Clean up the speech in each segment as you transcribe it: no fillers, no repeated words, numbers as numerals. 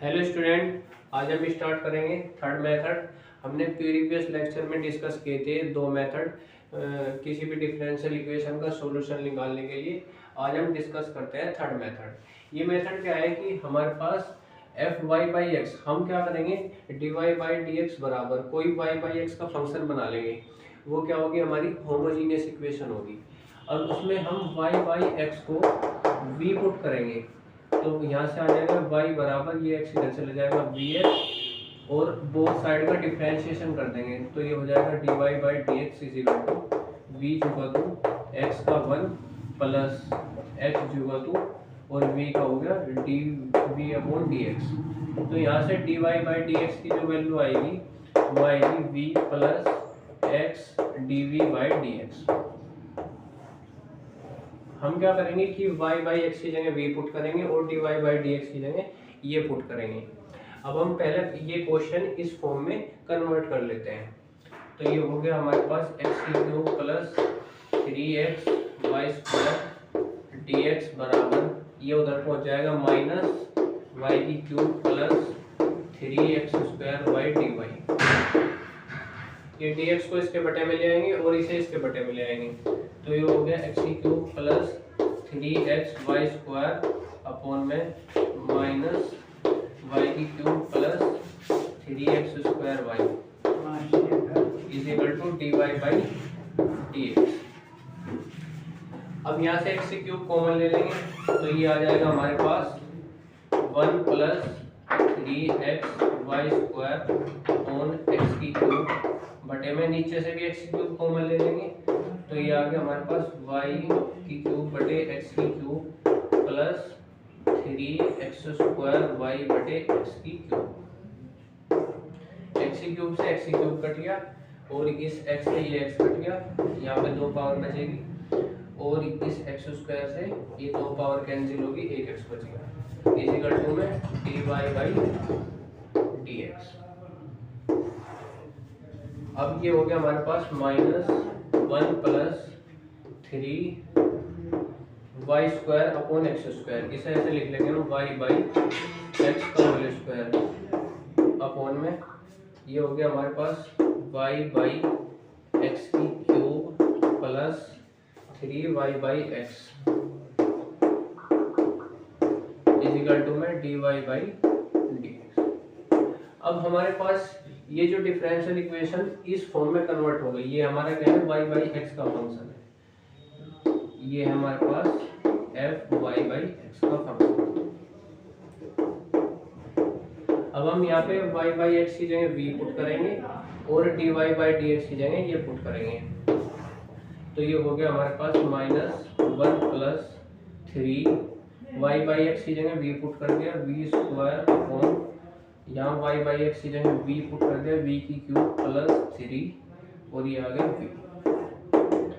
Hello student, आज हम start करेंगे थर्ड मेथड। हमने प्रीवियस लेक्चर में डिस्कस किए थे दो मेथड किसी भी डिफरेंशियल इक्वेशन का सॉल्यूशन निकालने के लिए। आज हम डिस्कस करते हैं थर्ड मेथड। ये मेथड क्या है कि हमारे पास एफ वाई बाई एक्स, हम क्या करेंगे D Y by D X बराबर कोई वाई बाई एक्स का फंक्शन बना लेंगे। वो क्या होगी, हमारी होमोजीनियस इक्वेशन होगी। और उसमें हम वाई बाई एक्स को वी पुट करेंगे, तो यहाँ से आ जाएगा y बराबर, ये x इधर चले जाएगा वी एक्स, और बोथ साइड का डिफरेंशिएशन कर देंगे तो ये हो जाएगा D Y by D X is equal to V जुगा टू एक्स का 1 प्लस एक्स जुगा टू और v का हो गया D V upon D X. तो यहाँ से डी वाई बाई डी एक्स की जो वैल्यू आएगी वो आएगी v plus X D we by D X. हम क्या करेंगे कि y बाई एक्स की जगह v पुट करेंगे और dy बाई डी एक्स की जगह ये पुट करेंगे। अब हम पहले ये क्वेश्चन इस फॉर्म में कन्वर्ट कर लेते हैं। तो ये हो गया हमारे पास एक्स की cube plus 3x Y square D X बराबर, ये उधर पहुंच जाएगा माइनस वाई की cube plus 3x square Y D Y. ये dx को इसके बटे में ले आएंगे और इसे इसके बटे में ले आएंगे, तो ये हो गया एक्स की cube plus 3x Y square upon में माइनस वाई की cube plus 3x square Y is equal to D Y by D x. अब यहाँ से एक्स की क्यूब कॉमन ले लेंगे तो ये आ जाएगा हमारे पास 1 plus 3x Y square upon X की क्यूब बटे में, नीचे से भी एक्स की क्यूब कॉमन ले लेंगे तो ये आ गया हमारे पास y की क्यूब बटे एक्स की cube plus 3x square y बटे एक्स की क्यूब। एक्स की क्यूब से एक्स की क्यूब कट गया और इस x से ये x कट गया, यहाँ पे 2 पावर बचेगी और इस x स्क्वायर से ये 2 पावर कैंसिल होगी, एक x बच गया इज इक्वल टू में D Y by D x. अब ये हो गया हमारे पास minus 1 plus 3 Y square upon X square, इसे ऐसे लिख लेंगे हम वाई बाई एक्स का होल स्क्वायर अपॉन में, ये हो गया हमारे पास वाई बाई एक्स की cube plus 3 Y by X is equal to में D Y by D x. अब हमारे पास ये जो डिफरेंशियल इक्वेशन इस फॉर्म में कन्वर्ट हो गई, ये हमारा क्या है y बाई एक्स का फंक्शन है, ये है हमारे पास f y बाई एक्स का फंक्शन। अब हम यहाँ पे y बाई एक्स की जगह v पुट करेंगे और dy बाई डी एक्स की जगह ये पुट करेंगे, तो ये हो गया हमारे पास minus 1 plus 3 y by X की जगह v पुट कर दिया v स्क्वायर अपॉन, यहाँ y बाई एक्स की जगह v पुट कर दिया v की क्यूब प्लस 3 और ये आ गया v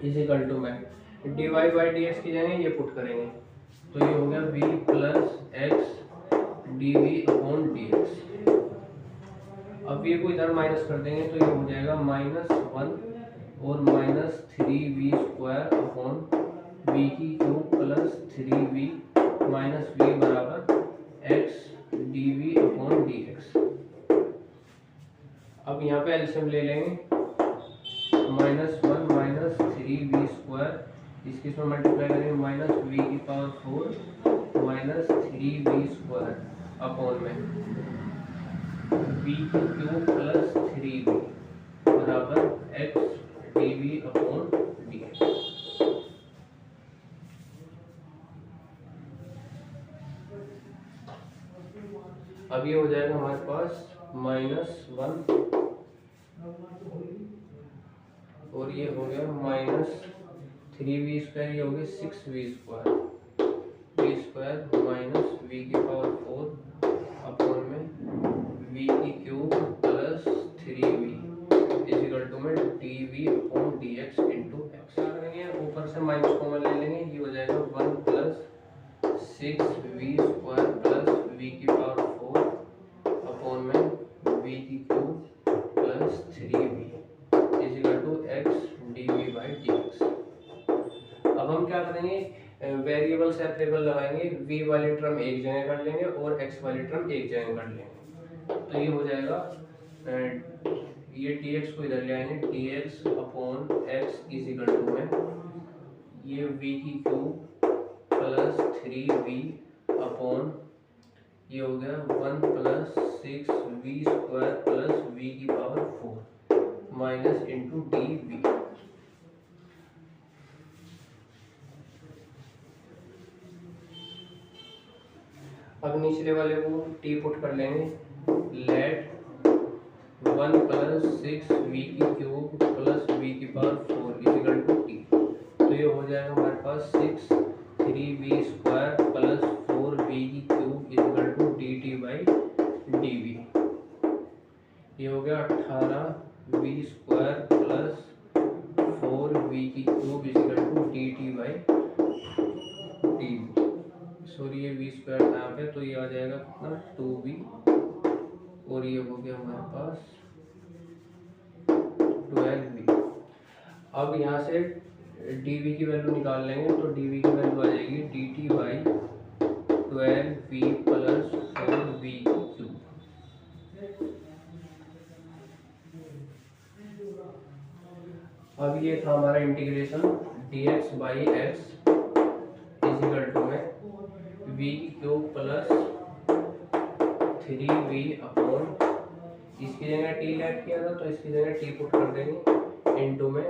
इज इक्वल टू में D Y by D x की जगह ये पुट करेंगे तो ये हो गया v plus X D V upon D x. अब v को इधर माइनस कर देंगे तो ये हो जाएगा माइनस 1 और minus 3v square upon v की cube plus 3v minus v बराबर x D V upon D x. अब यहाँ पे एलसीएम ले लेंगे, माइनस 1 माइनस 3v स्क्वायर, इसकी इसमें मल्टीप्लाई करेंगे माइनस v की power 4 minus 3v square upon में v की क्यूब प्लस 3v बराबर x D V upon D x. अब ये हो जाएगा हमारे पास माइनस 1 और ये हो गया माइनस 3v स्क्वायर, ये हो गया 6v square, v square minus v की पावर 4 अपॉन में v की cube plus 3v is equal to में dv upon dx into x. क्या करेंगे, ऊपर से माइनस कॉमन ले लेंगे, ये हो जाएगा 1 plus 6v square plus v की पावर 4 अपॉन में v की cube plus 3v is equal to x D we by D x. अब हम क्या करेंगे, वेरिएबल सेपरेबल लगाएंगे, v वाली टर्म एक जगह कर लेंगे और x वाली टर्म एक जगह कर लेंगे। तो ये हो जाएगा ये dx को इधर ले आएंगे, dx upon x is equal to में ये v की क्यूब प्लस 3v अपॉन ये हो गया 1 plus 6v square plus v की पावर 4 माइनस इंटू dv। अब निचले वाले को t पुट कर लेंगे, लेट 1 प्लस 6v की क्यूब प्लस v की power 4 is equal to t। तो ये हो जाएगा हमारे पास 6 3v स्क्वायर प्लस 4v की cube is equal to dt by dv। ये हो गया 18v स्क्वायर प्लस 4v की cube is equal to dt by dv। Sorry ये v स्क्वायर था यहाँ पे, तो ये आ जाएगा कितना 2v और ये हो गया हमारे पास 12v। अब यहाँ से dv की वैल्यू निकाल लेंगे, तो dv की वैल्यू आ जाएगी dt by 12v plus 4v cube. अब ये था हमारा integration dx by x is equal to में v cube plus 3v upon इसकी जगह t लेट किया था तो इसकी जगह t पुट कर देंगे इनटू में,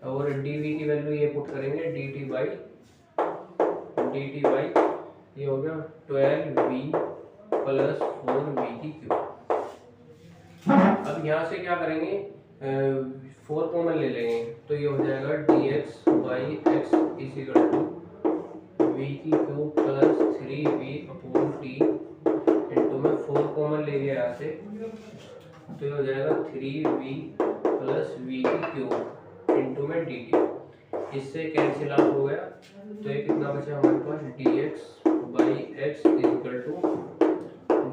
और dv की वैल्यू ये पुट करेंगे dt बाई ये हो गया 12v प्लस 4v की क्यूब। अब यहाँ से क्या करेंगे 4 कॉमन ले लेंगे, तो ये हो जाएगा dx by x is equal to v की cube plus 3v upon t into में 4 कॉमन ले लिया यहाँ से, तो ये हो जाएगा 3v प्लस v की क्यूब इंटू में dt। इससे कैंसिल आउट हो गया, तो ये कितना बचा हमारे पास dx by x is equal to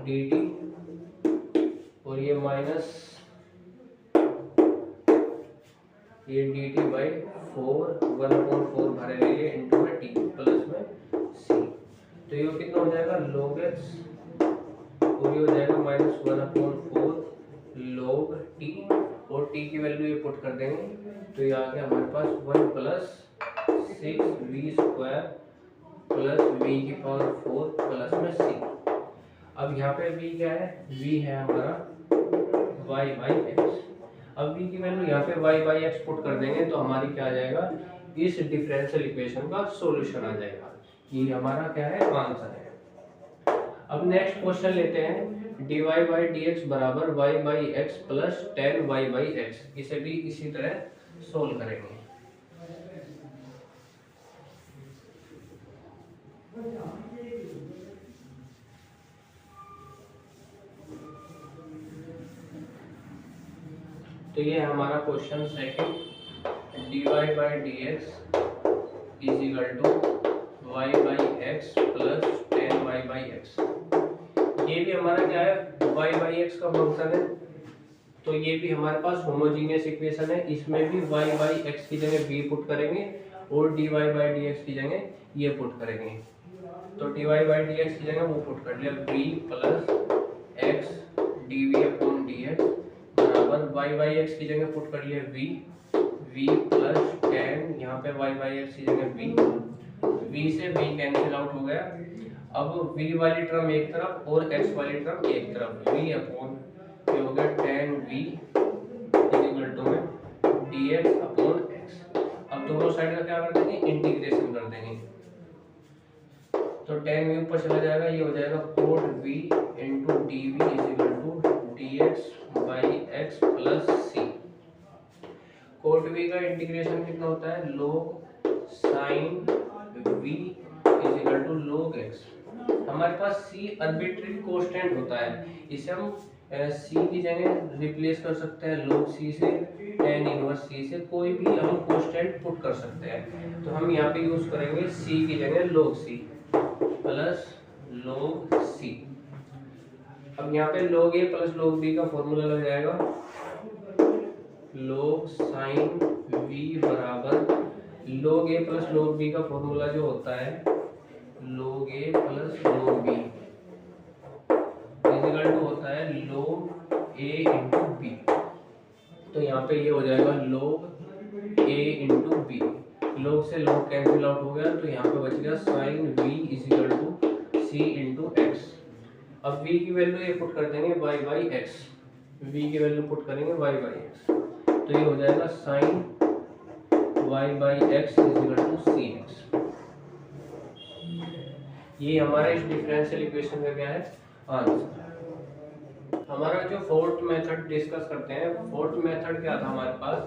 dt और ये माइनस ये dt बाई 1/4 भरे लेंगे इंटू में t प्लस में c। तो ये कितना हो जाएगा log x और ये हो जाएगा माइनस 1/4 log t और t की वैल्यू ये पुट कर देंगे, तो ये आ गया हमारे पास 1 plus 6v square plus v की पावर 4 प्लस में c। अब यहाँ पे v क्या है, v है हमारा y बाई x। अब v की वैल्यू यहाँ पे y बाई x पुट कर देंगे तो हमारी क्या आ जाएगा, इस डिफरेंशियल इक्वेशन का सॉल्यूशन आ जाएगा। ये हमारा क्या है, आंसर है। अब नेक्स्ट क्वेश्चन लेते हैं dy बाई dx बराबर y by x plus 10y by x. इसे भी इसी तरह सोल्व करेंगे। तो ये हमारा question second, dy by dx is equal to y by x plus 10y by x. ये भी हमारा क्या है, y बाई एक्स का फंक्शन है, तो ये भी हमारे पास होमोजीनियस इक्वेशन है। इसमें भी y बाई एक्स की जगह v पुट करेंगे और dy बाई dx की जगह ये पुट करेंगे। तो dy बाई dx की जगह वो पुट कर लिया v plus x dv upon dx बराबर y बाई एक्स की जगह पुट कर लिया v प्लस 10, यहाँ पे y बाई एक्स की जगह v से v कैंसिल आउट हो गया। अब v वाली टर्म एक तरफ और x वाली टर्म एक तरफ, v अपॉन ये हो गया 10v इज इक्वल टू में dx अपॉन x। अब दोनों साइड का क्या कर देंगे, इंटीग्रेशन कर देंगे, तो 10v ऊपर चला जाएगा, ये हो जाएगा cot v into dv is equal to dx by x plus c। cot v का इंटीग्रेशन कितना होता है, log sin v is equal to log x। हमारे पास c आर्बिट्रेरी कांस्टेंट होता है, इसे हम c की जगह रिप्लेस कर सकते हैं log c से, tan इनवर्स c से, कोई भी हम कांस्टेंट पुट कर सकते हैं। तो हम यहाँ पे यूज करेंगे c की जगह log c plus log c। अब यहाँ पे log a plus log b का फॉर्मूला लग जाएगा, log sin v बराबर log a plus log b का फॉर्मूला जो होता है log a plus log b is equal to होता है log a इंटू बी। तो यहाँ पे ये हो जाएगा log a into b, log से log कैंसिल आउट हो गया, तो यहाँ पे बच गया sin v is equal to c into x. अब v की वैल्यू ये पुट कर देंगे y बाई एक्स, v की वैल्यू पुट करेंगे y बाई एक्स, तो ये हो जाएगा sin y by x is equal to c x. ये हमारा इस डिफरेंशियल इक्वेशन का क्या है आंसर। हमारा जो फोर्थ मेथड डिस्कस करते हैं, फोर्थ मेथड क्या था हमारे पास,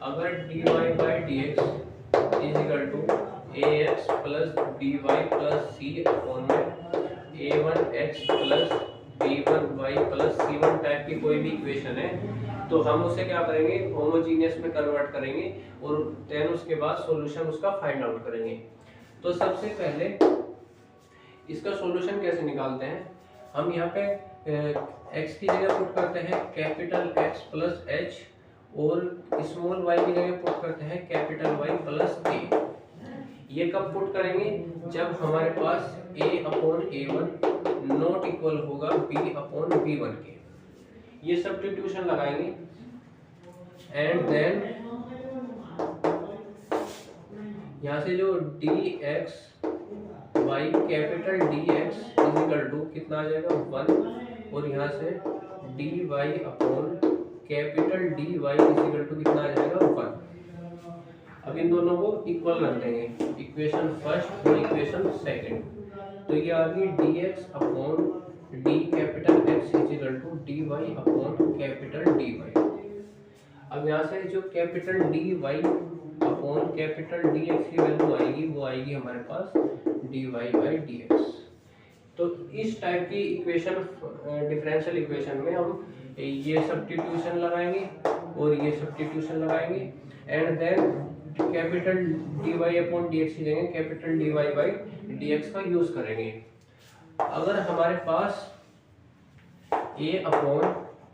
अगर dy by D X is equal to A X plus B Y plus C upon में A one X plus B one Y plus C one type की कोई भी इक्वेशन है, तो हम उसे क्या करेंगे होमोजीनियस में कन्वर्ट करेंगे और देन उसके बाद सॉल्यूशन उसका फाइंड आउट करेंगे। तो सबसे पहले इसका सॉल्यूशन कैसे निकालते हैं, हम यहाँ पे x की जगह पुट करते हैं कैपिटल X प्लस एच और स्मॉल y की जगह पुट करते हैं कैपिटल Y प्लस a। ये कब पुट करेंगे, जब हमारे पास a upon A one not equal होगा b अपॉन बी वन के। ये सब्स्टिट्यूशन लगाएंगे एंड देन यहाँ से जो dx y capital dx is equal to कितना आ जाएगा 1 और यहाँ से dy upon capital dy is equal to कितना आ जाएगा 1। अब इन दोनों को इक्वल रख देंगे, इक्वेशन फर्स्ट और इक्वेशन सेकंड। तो ये आ गई dx upon d capital x is equal to dy upon capital dy। अब यहाँ से जो capital dy upon capital dx की वैल्यू आएगी वो आएगी हमारे पास dy बाई dx। तो इस टाइप की इक्वेशन डिफरेंशियल इक्वेशन में हम ये सब्स्टिट्यूशन लगाएंगे और ये सब्स्टिट्यूशन लगाएंगे and then capital dy upon dx की जगह कैपिटल dy बाई dx का यूज करेंगे। अगर हमारे पास a अपॉन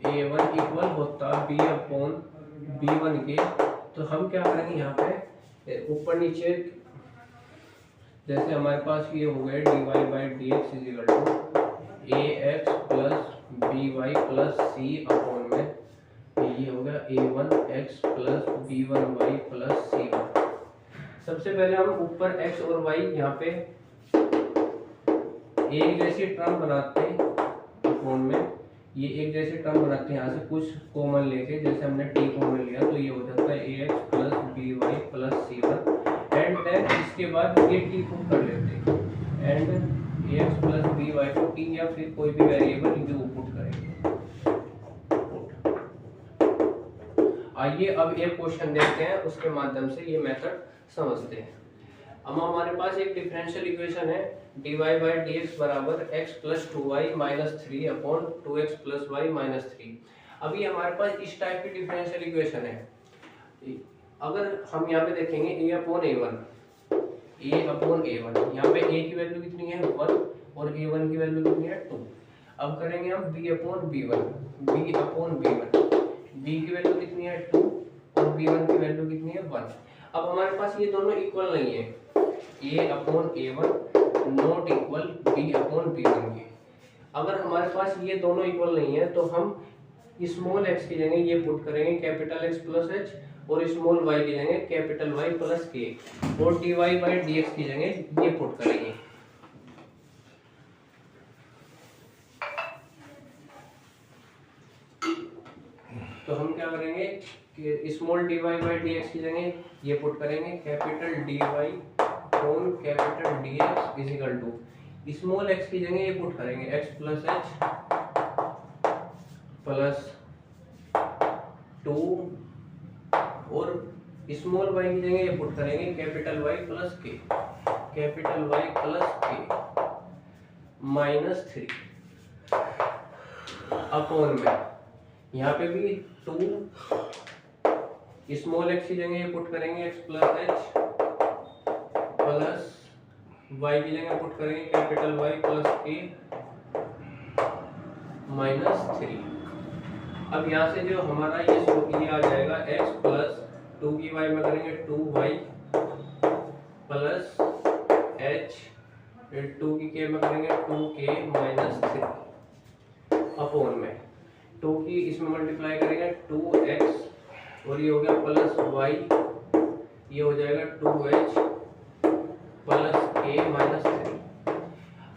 a1 इक्वल होता b अपॉन b1 के, तो हम क्या करेंगे यहाँ पे ऊपर नीचे, जैसे हमारे पास ये हो गए dy by dx is equal to ax plus by plus c upon में ये हो गया a1x plus b1y plus c1। सबसे पहले हम ऊपर x और y यहाँ पे एक जैसी टर्म बनाते हैं अपॉन में, ये एक जैसे टर्म बनाते हैं, यहाँ से कुछ कॉमन लेके, जैसे हमने t कॉमन लिया तो ये हो जाता है ax plus by plus c1 and then इसके बाद ये t पुट कर लेते हैं एंड ax प्लस by को t या फिर कोई भी वेरिएबल जो पुट करेंगे। आइए अब एक क्वेश्चन देखते हैं, उसके माध्यम से ये मेथड समझते हैं। अब हमारे पास एक डिफरेंशियल इक्वेशन है dy बाई dx बराबर x plus 2y minus 3 upon 2x plus y minus 3। अभी हमारे पास इस टाइप की डिफरेंशियल इक्वेशन है। अगर हम यहाँ पे देखेंगे a अपॉन a1 यहाँ पे a की वैल्यू कितनी है 1 और a1 की वैल्यू कितनी है 2। अब करेंगे हम b अपॉन b1 b की वैल्यू कितनी है 2 और b1 की वैल्यू कितनी है 1। अब हमारे पास ये दोनों इक्वल नहीं है, a upon a1 not equal b upon b1 के। अगर हमारे पास ये दोनों इक्वल नहीं है तो हम स्मॉल x की जगह ये पुट करेंगे कैपिटल x प्लस h और स्मॉल y की जगह कैपिटल y प्लस k और dy बाई dx की जगह ये पुट करेंगे। तो हम क्या करेंगे कि स्मॉल dy बाई dx की जगह ये पुट करेंगे capital dy upon capital dx is equal to small x की जगह ये पुट करेंगे x प्लस h प्लस 2 और स्मॉल y की जगह ये पुट करेंगे capital Y plus k minus 3 upon में यहाँ पे भी 2 स्मॉल x की जगह ये पुट करेंगे x plus h plus y की जगह पुट करेंगे capital Y plus k minus 3। अब यहाँ से जो हमारा ये आ जाएगा x प्लस 2 की y में करेंगे 2y प्लस h 2 की के में करेंगे 2k माइनस 3 अपॉन में 2 की इसमें मल्टीप्लाई करेंगे 2x और ये हो गया प्लस y, ये हो जाएगा 2h प्लस k माइनस 3।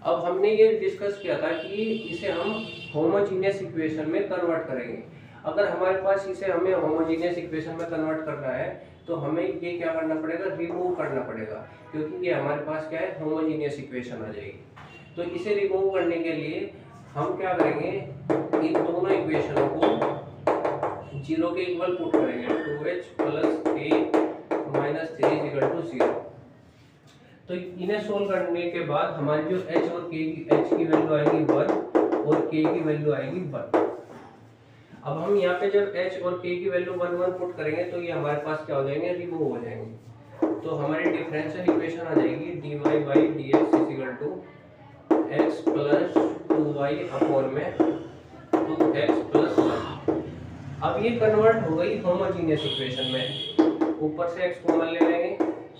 अब हमने ये डिस्कस किया था कि इसे हम होमोजीनियस इक्वेशन में कन्वर्ट करेंगे। अगर हमारे पास इसे हमें होमोजीनियस इक्वेशन में कन्वर्ट करना है तो हमें ये क्या करना पड़ेगा, रिमूव करना पड़ेगा, क्योंकि ये हमारे पास क्या है, होमोजीनियस इक्वेशन आ जाएगी। तो इसे रिमूव करने के लिए हम क्या करेंगे, इन दोनों इक्वेशनों को 0 के इक्वल पुट करेंगे, 2h plus k minus 3 equal to 0। तो इन्हें सोल्व करने के बाद हमारी जो h और k की h की वैल्यू आएगी 1 और k की वैल्यू आएगी 1। अब हम यहाँ पे जब h और k की वैल्यू 1 1 पुट करेंगे तो ये हमारे पास क्या हो जाएंगे, रिमूव हो जाएंगे। तो हमारी डिफरेंशियल इक्वेशन आ जाएगी dy by dx is equal to x plus 2y upon में 2x प्लस 1। अब ये कन्वर्ट हो गई होमोजीनियस इक्वेशन में, ऊपर से x कॉमन ले लेंगे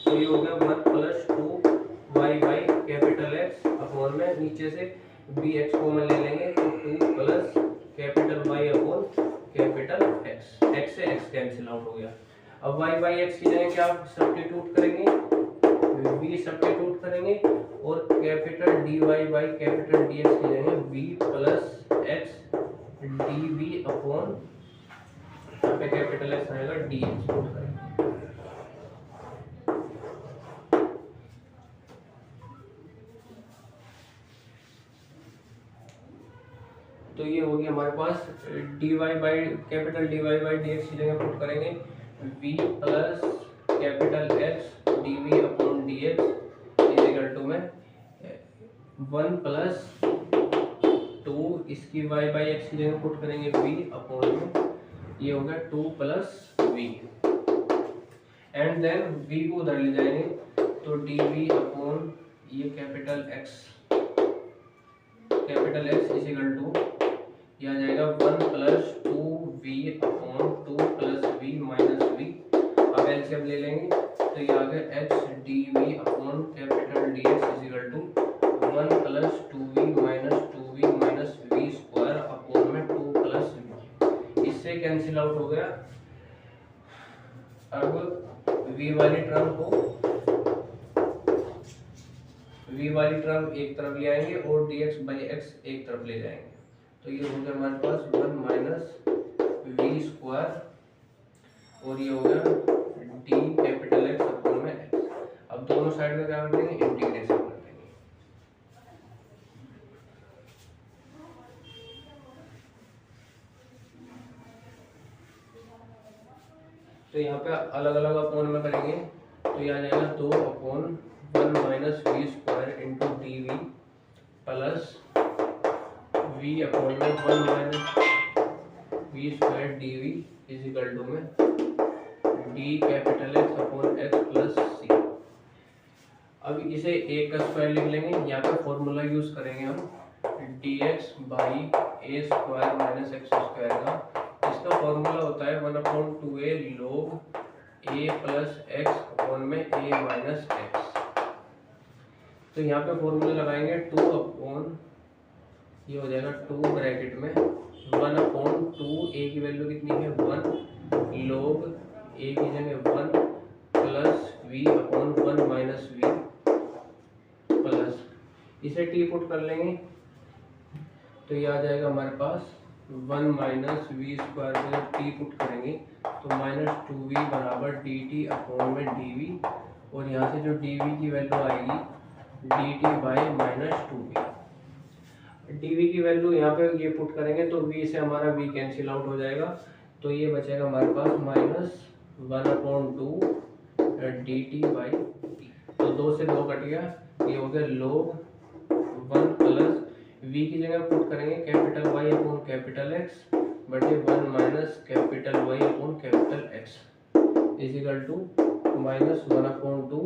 तो ये हो गया 1 plus 2y by capital X upon में नीचे से bx कॉमन ले लेंगे तो 2 plus capital Y upon capital X, x से x कैंसिल आउट हो गया। अब y बाई x की जगह क्या सब्स्टिट्यूट करेंगे, v सब्स्टिट्यूट करेंगे और capital dy by capital dx की जगह v plus x dv upon यहाँ पे कैपिटल X आएगा dx पुट करेंगे। तो ये हो गया हमारे पास dy by capital dy by dx की जगह पुट करेंगे v plus capital x dv upon dx is equal to में 1 प्लस 2 इसकी y बाई x की जगह पुट करेंगे v अपॉन में ये हो गया 2 plus v and then v को उधर ले जाएंगे तो dv अपॉन ये capital x is equal to यह आ जाएगा 1 plus 2v upon 2 plus v minus v। अब एलसीएम ले लेंगे तो ये आ गया x dv upon capital dx is equal to 1 plus 2v minus 2v minus v square upon में 2 प्लस v, इससे कैंसिल आउट हो गया। अब v वाली टर्म एक तरफ ले आएंगे और dx बाई x एक तरफ ले जाएंगे तो ये हो गया हमारे पास 1 माइनस वी स्क्वायर और ये हो गया डी कैपिटल X अपॉन में x। अब दोनों साइड में क्या कर देंगे, इंटीग्रेशन कर देंगे। तो यहाँ पे अलग अलग अपॉन में करेंगे तो ये आ जाएगा 2 upon 1 minus V square into D V plus v upon में 1 minus V square D V is equal to में d capital X upon x plus सी। अब इसे एक का स्क्वायर लिख लेंगे, यहाँ पे फॉर्मूला यूज करेंगे हम dx by A square minus x square का। इसका फॉर्मूला होता है 1 upon 2a log a plus x upon में a माइनस एक्स। तो यहाँ पे फॉर्मूला लगाएंगे 2 अपॉन ये हो जाएगा 2 ब्रैकेट में 1 अपॉन 2 a की वैल्यू कितनी है 1 log a की जगह 1 plus v upon 1 minus v plus इसे t पुट कर लेंगे तो ये आ जाएगा हमारे पास 1 माइनस वी स्क्वायर में जब t पुट करेंगे तो माइनस 2v बराबर dt अपॉन में dv और यहाँ से जो dv की वैल्यू आएगी dt by minus 2v। dv की वैल्यू यहाँ पे ये पुट करेंगे तो v से हमारा v कैंसिल आउट हो जाएगा तो ये बचेगा हमारे पास minus 1 upon 2 dt by T. तो 2 से 2 कट गया, ये हो गया log 1 प्लस v की जगह पुट करेंगे capital y upon capital x बटे 1 minus capital y upon capital x is equal to minus 1 upon 2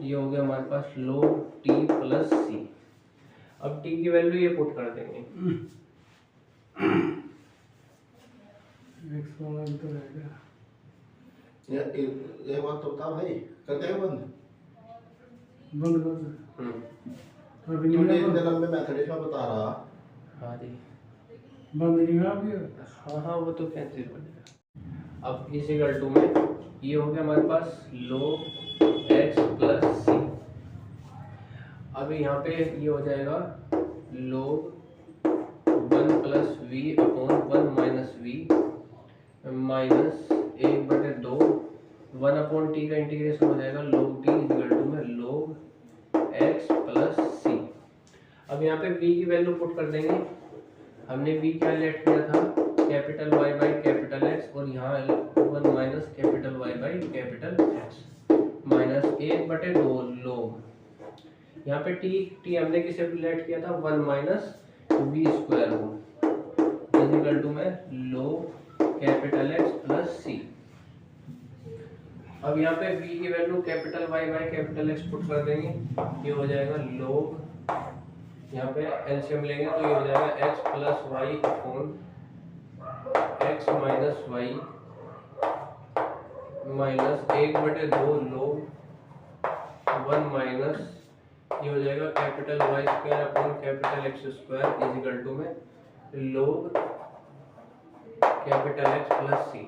ये हो गया हमारे पास log t प्लस c। अब t की वैल्यू ये पुट कर देंगे ये बात तो बता भाई, कर देगा बंद। बंद कर दे। तो अभी तूने नहीं इतने हुआ। लंबे मैथड इसमें बता रहा। हाँ जी, बंद नहीं हुआ अभी। हाँ हाँ वो तो कैंसिल कर देगा। अब इस इक्वल टू में ये हो गया हमारे पास log x प्लस सी। अब यहाँ पे ये हो जाएगा log 1 plus v upon 1 minus v minus 1/2 1 upon t का इंटीग्रेशन हो जाएगा log t इक्वल टू में log x प्लस सी। अब यहाँ पे v की वैल्यू पुट कर देंगे। हमने v क्या लेट किया था, capital Y by capital X, और यहाँ 1 minus capital Y by capital X minus 1/2 log, यहाँ पे t हमने किसे लेट किया था, 1 माइनस वी स्क्वायर को इक्वल टू में log कैपिटल X प्लस सी। अब यहाँ पे v की value capital Y by capital X put कर देंगे। ये हो जाएगा log, यहाँ पे एलसीएम लेंगे तो ये हो जाएगा x plus y upon x minus y minus 1/2 log 1 minus ये हो जाएगा capital Y square upon capital X square is equal to में log कैपिटल एक्स प्लस सी।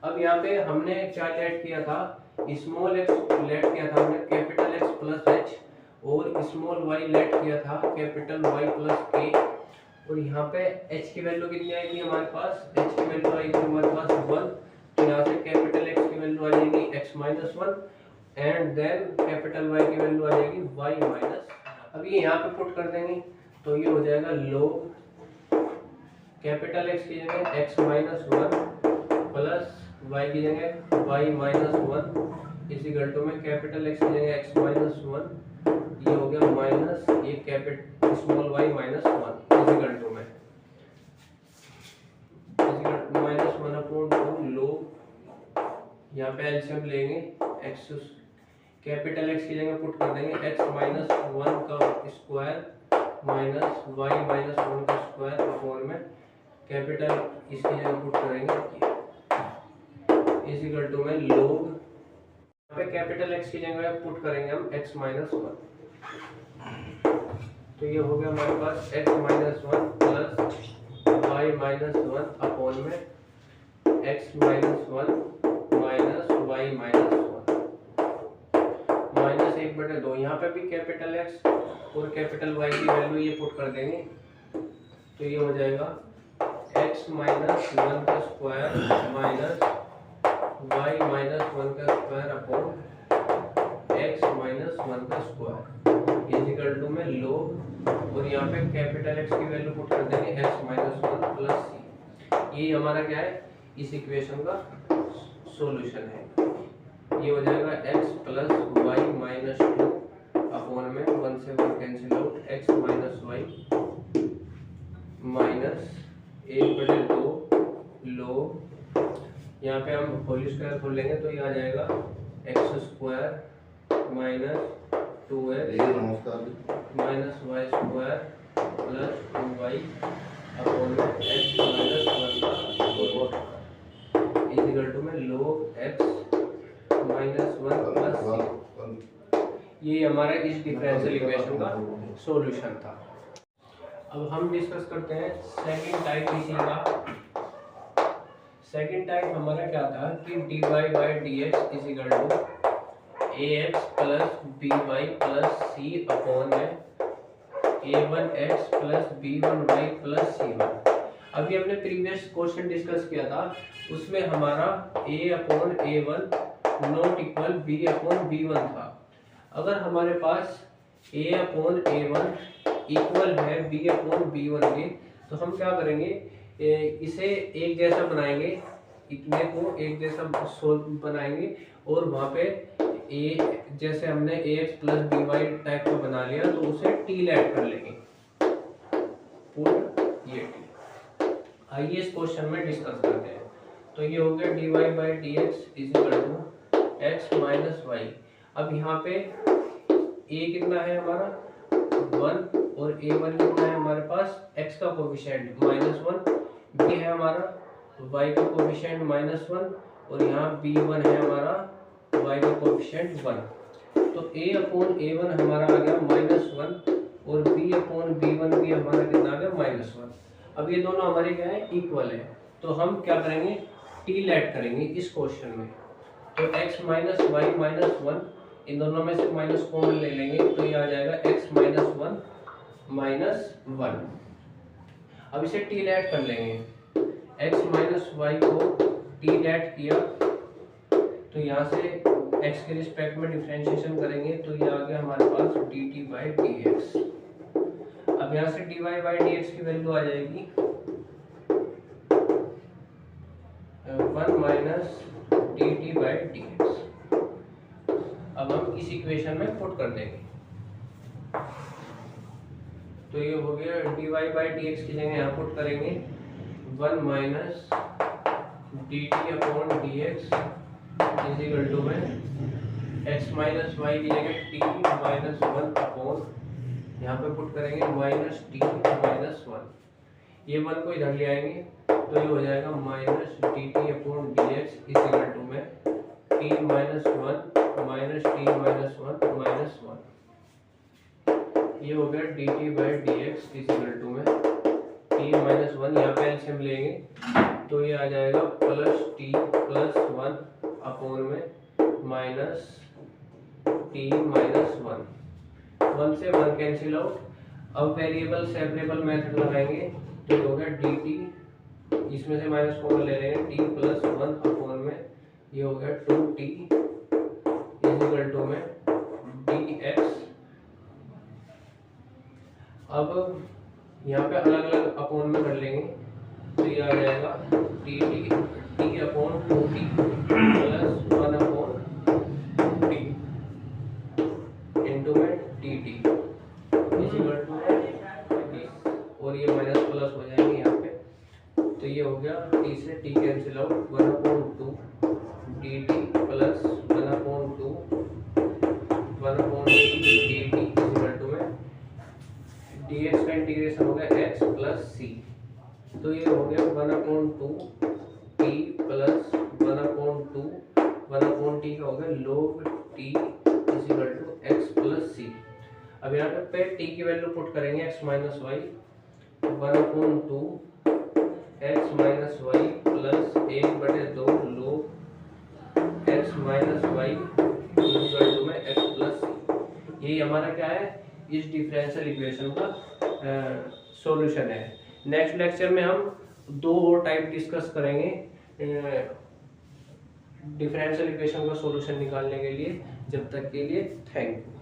अब यहाँ पे हमने क्या लेट किया था, स्मॉल एक्स लेट किया था हमने कैपिटल एक्स प्लस एच, और स्मॉल वाई लेट किया था कैपिटल वाई प्लस के। और यहाँ पे h की वैल्यू कितनी आएगी हमारे पास, h की वैल्यू आएगी हमारे पास 1, तो यहाँ से कैपिटल x की वैल्यू आ जाएगी x minus 1 and then capital y की वैल्यू आ जाएगी y माइनस। अब ये यहाँ पे पुट कर देंगे तो ये हो जाएगा log कैपिटल x की जगह x माइनस 1 प्लस y की जगह y माइनस 1 इस इक्वल टू में कैपिटल x की जगह x माइनस 1, ये हो गया माइनस ये कैपिटल स्मॉल y माइनस 1 इस इक्वल टू में माइनस 1 अपॉन 2 log, यहाँ पे एलसीएम लेंगे x कैपिटल x की जगह पुट कर देंगे x माइनस 1 का स्क्वायर माइनस y माइनस 1 का स्क्वायर अपॉन में कैपिटल इसकी जगह पुट करेंगे इस इक्वल टू में log, यहाँ पे कैपिटल x की जगह पुट करेंगे हम x माइनस 1, तो ये हो गया हमारे पास x minus 1 plus y minus 1 upon में x minus 1 minus y minus 1 minus 1/2। यहाँ पे भी कैपिटल x और कैपिटल y की वैल्यू ये पुट कर देंगे तो ये हो जाएगा x माइनस 1 का स्क्वायर माइनस y माइनस 1 का स्क्वायर अपॉन x माइनस 1 का स्क्वायर इज इक्वल टू में log, और यहाँ पे कैपिटल x की वैल्यू पुट कर देंगे x माइनस 1 प्लस सी। ये हमारा क्या है, इस इक्वेशन का सॉल्यूशन है। ये हो जाएगा x प्लस वाई माइनस 2 अपॉन में 1 से 1 cancel out x minus y minus 1/2 log, यहाँ पे हम होल स्क्वायर खोल लेंगे तो ये आ जाएगा x square minus 2x minus y square plus 2y upon में x माइनस 1 का स्क्वायर इज इक्वल टू में log x minus 1 plus c. ये हमारा इस डिफरेंशियल इक्वेशन का सॉल्यूशन था। अब हम डिस्कस करते हैं सेकंड टाइप इसी का। सेकंड टाइप हमारा क्या था कि dy by dx is equal to ax plus by plus c upon में a1x plus b1y plus c1। अभी हमने प्रीवियस क्वेश्चन डिस्कस किया था, उसमें हमारा a upon a1 not equal b upon b1 था। अगर हमारे पास a अपॉन a1 इक्वल है b अपॉन b1 के, तो हम क्या करेंगे, इसे एक जैसा बनाएंगे, इतने को एक जैसा बनाएंगे और वहाँ पे a जैसे हमने ax प्लस by टाइप का बना लिया तो उसे t ऐड कर लेंगे, पुट ये t। आइए इस क्वेश्चन में डिस्कस करते हैं। तो ये हो गया dy by dx is equal to x minus y. अब यहाँ पे a कितना है हमारा 1 और a1 कितना है हमारे पास, x का कोफिशिएंट -1, b है हमारा y का कोफिशिएंट -1 और यहाँ b1 है हमारा y का कोफिशिएंट 1। तो a/a1 हमारा आ गया -1 और b/b1 भी हमारा कितना आ गया -1। अब ये दोनों हमारे क्या है, इक्वल है। तो हम क्या करेंगे, टी लेट करेंगे इस क्वेश्चन में। तो x माइनस वाई माइनस 1, इन दोनों में से माइनस कॉमन ले लेंगे तो ये आ जाएगा x माइनस 1 माइनस 1। अब इसे टी लेट कर लेंगे। x माइनस वाई को टी लेट किया तो यहाँ से x के रिस्पेक्ट में डिफरेंशिएशन करेंगे तो ये आ गया हमारे पास dt बाई dx। अब यहाँ से dy बाई dx की वैल्यू आ जाएगी 1 माइनस dt बाई dx। अब हम इस इक्वेशन में पुट कर देंगे तो ये हो गया dy बाई dx की जगह यहाँ पुट करेंगे 1 minus dt upon dx is equal to में x माइनस वाई की जगह t माइनस 1 अपॉन यहाँ पे पुट करेंगे माइनस t माइनस 1। ये 1 को इधर ले आएंगे तो ये हो जाएगा minus dt upon dx is equal to में t minus 1 minus t minus 1 minus 1। ये हो गया dt by dx is equal to में t माइनस 1, यहाँ पे एलसीएम लेंगे तो ये आ जाएगा प्लस t प्लस 1 अपॉन में माइनस t माइनस 1 से 1 कैंसिल आउट। अब वेरिएबल सेपरेबल मेथड लगाएंगे तो ये हो गया dt, इसमें से माइनस कॉमन ले लेंगे t प्लस 1 अपॉन में ये हो गया 2t इज इक्वल टू में dx। अब यहाँ पे अलग अलग अपॉन में कर लेंगे तो ये आ जाएगा t upon 2t plus 1 upon t into में dt इज इक्वल टू और ये माइनस प्लस हो जाएंगे यहाँ पे तो ये हो गया t से t cancel out 1 upon 2 dt plus 1 upon 2 1 upon dt is equal to में dx का इंटीग्रेशन हो गया x प्लस c तो ये हो गया 1 upon 2 t plus 1 upon 2 1 upon t का हो गया log t is equal to x plus c। अब यहाँ पे t की वैल्यू पुट करेंगे x minus y 1 upon 2 x minus y plus 1/2 log x minus y is equal to में x plus c। यही हमारा क्या है, इस डिफरेंशियल इक्वेशन का सॉल्यूशन है। नेक्स्ट लेक्चर में हम 2 और टाइप डिस्कस करेंगे डिफरेंशियल इक्वेशन का सॉल्यूशन निकालने के लिए। जब तक के लिए थैंक यू।